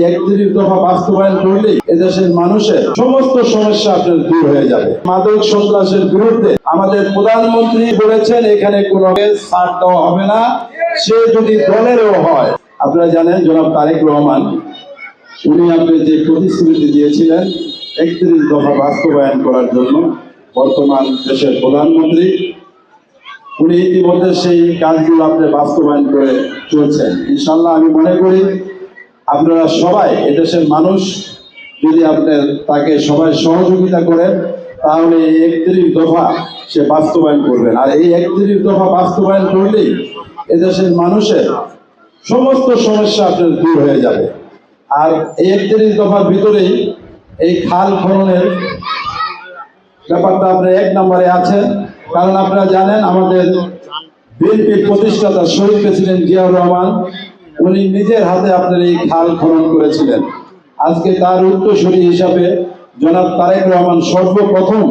এই 31 দফা বাস্তবায়ন করলে এদেশের মানুষের সমস্ত সমস্যা আপনার দূর হয়ে যাবে। মাদক সন্ত্রাসের বিরুদ্ধে আমাদের প্রধানমন্ত্রী বলেছেন এখানে কোনো ছাড় দেওয়া হবে না, সে যদি দলেরও হয়। আপনারা জানেন জনাব তারেক রহমান উনি আপনি যে প্রতিশ্রুতি দিয়েছিলেন 31 দফা বাস্তবায়ন করার জন্য, বর্তমান দেশের প্রধানমন্ত্রী উনি ইতিমধ্যে সেই কাজগুলো আপনি বাস্তবায়ন করে চলছেন। ইনশাল্লাহ আমি মনে করি আপনারা সবাই এদেশের মানুষ যদি আপনার তাকে সবাই সহযোগিতা করেন তাহলে এই 31 দফা সে বাস্তবায়ন করবেন। আর এই 31 দফা বাস্তবায়ন করলেই এদেশের মানুষের সমস্ত সমস্যা আপনার দূর হয়ে যাবে। আর এই 31 দফার ভিতরেই এই খাল খননের ব্যাপারটা আপনার 1 নম্বরে আছে। কারণ আপনারা জানেন আমাদের বিএনপির প্রতিষ্ঠাতা শহীদ প্রেসিডেন্ট জিয়াউর রহমান উনি নিজের হাতে আপনার এই খাল খনন করেছিলেন। আজকে তার উত্তরসূরি হিসাবে জনাব তারেক রহমান সর্বপ্রথম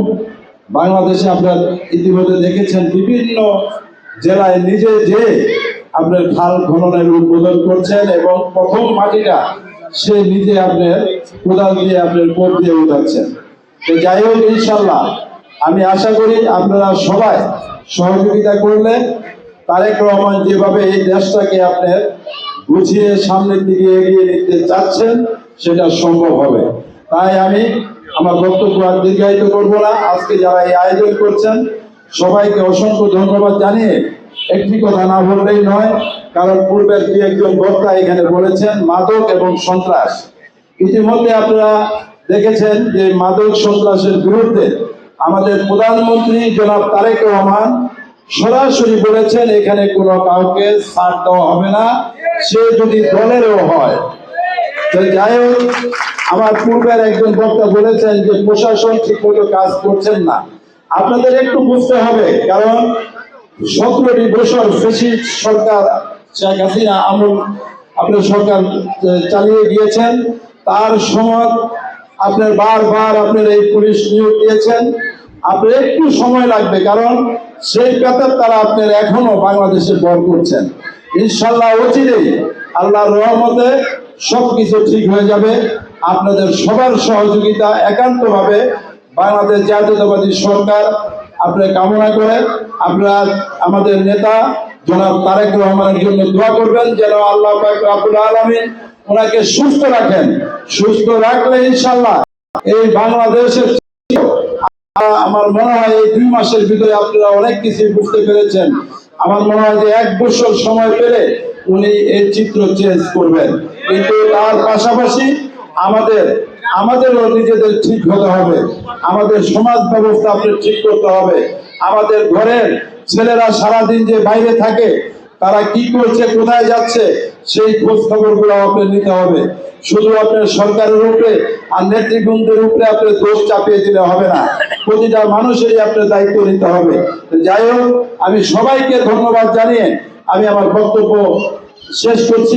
বাংলাদেশে আপনার ইতিমধ্যে দেখেছেন বিভিন্ন জেলায় নিজে যে আপনার খাল খননের উদ্বোধন করছেন এবং প্রথম মাটিটা সে নিজে আপনার কোদাল দিয়ে আপনার কোপ দিয়ে উঠাচ্ছেন। তো যাই হোক, ইনশাল্লাহ আমি আশা করি আপনারা সবাই সহযোগিতা করলে তারেক রহমান যেভাবে এই দেশটাকে আপনার গুছিয়ে সামনের দিকে এগিয়ে নিতে চাচ্ছেন সেটা সম্ভব হবে। তাই আমি আমার বক্তব্য আর দীর্ঘায়িত করব না। আজকে যারা এই আয়োজন করছেন সবাইকে অসংখ্য ধন্যবাদ জানিয়ে একটি কথা না বললেই নয়, কারণ পূর্বের দু একজন বক্তা এখানে বলেছেন মাদক এবং সন্ত্রাস। ইতিমধ্যে আপনারা দেখেছেন যে মাদক সন্ত্রাসের বিরুদ্ধে আমাদের প্রধানমন্ত্রী জনাব তারেক রহমান সরাসরি বলেছেন এখানে কোনো কাউকে ছাড় দেওয়া হবে না, সে যদি দলেরও হয়। তো যাই হোক, আমার পূর্বের একজন বক্তা বলেছেন যে প্রশাসন ঠিকমতো কাজ করছেন না। আপনাদের একটু বুঝতে হবে, কারণ 17টি বছর ফ্যাসিস্ট সরকার শেখ হাসিনা আমল আপনার সরকার চালিয়ে গিয়েছেন। তার সময় আপনার বারবার আপনার এই পুলিশ নিয়োগ দিয়েছেন। আপনার একটু সময় লাগবে, কারণ সেই বেতন তারা আপনার এখনো বাংলাদেশে বর করছেন। ইনশাল্লাহ অচিরেই আল্লাহর রহমতে সবকিছু ঠিক হয়ে যাবে। আপনাদের সবার সহযোগিতা একান্তভাবে বাংলাদেশ জাতীয়তাবাদী সরকার আপনার কামনা করে আপনারা আমাদের নেতা জনাব তারেক রহমানের জন্য দোয়া করবেন যেন আল্লাহ পাক রব্বুল আলামিন ওনাকে সুস্থ রাখেন। সুস্থ রাখলে ইনশাল্লাহ এই বাংলাদেশের আমার মনে হয় এই 2 মাসের ভিতরে আপনারা অনেক কিছু বুঝতে পেরেছেন। আমার মনে হয় যে 1 বছর সময় পেলে উনি এই চিত্র চেঞ্জ করবেন। কিন্তু তার পাশাপাশি আমাদেরও নিজেদের ঠিক হতে হবে, আমাদের সমাজ ব্যবস্থা আপনাদের ঠিক করতে হবে। আমাদের ঘরের ছেলেরা সারাদিন যে বাইরে থাকে তারা কি করছে, কোথায় যাচ্ছে, সেই খোঁজ খবরগুলো আপনাদের নিতে হবে। শুধু আপনার সরকারের উপরে আর নেতৃবৃন্দের উপরে আপনার দোষ চাপিয়ে দিলে হবে না, প্রতিটা মানুষেরই আপনার দায়িত্ব নিতে হবে। যাই হোক, আমি সবাইকে ধন্যবাদ জানিয়ে আমি আমার বক্তব্য শেষ করছি।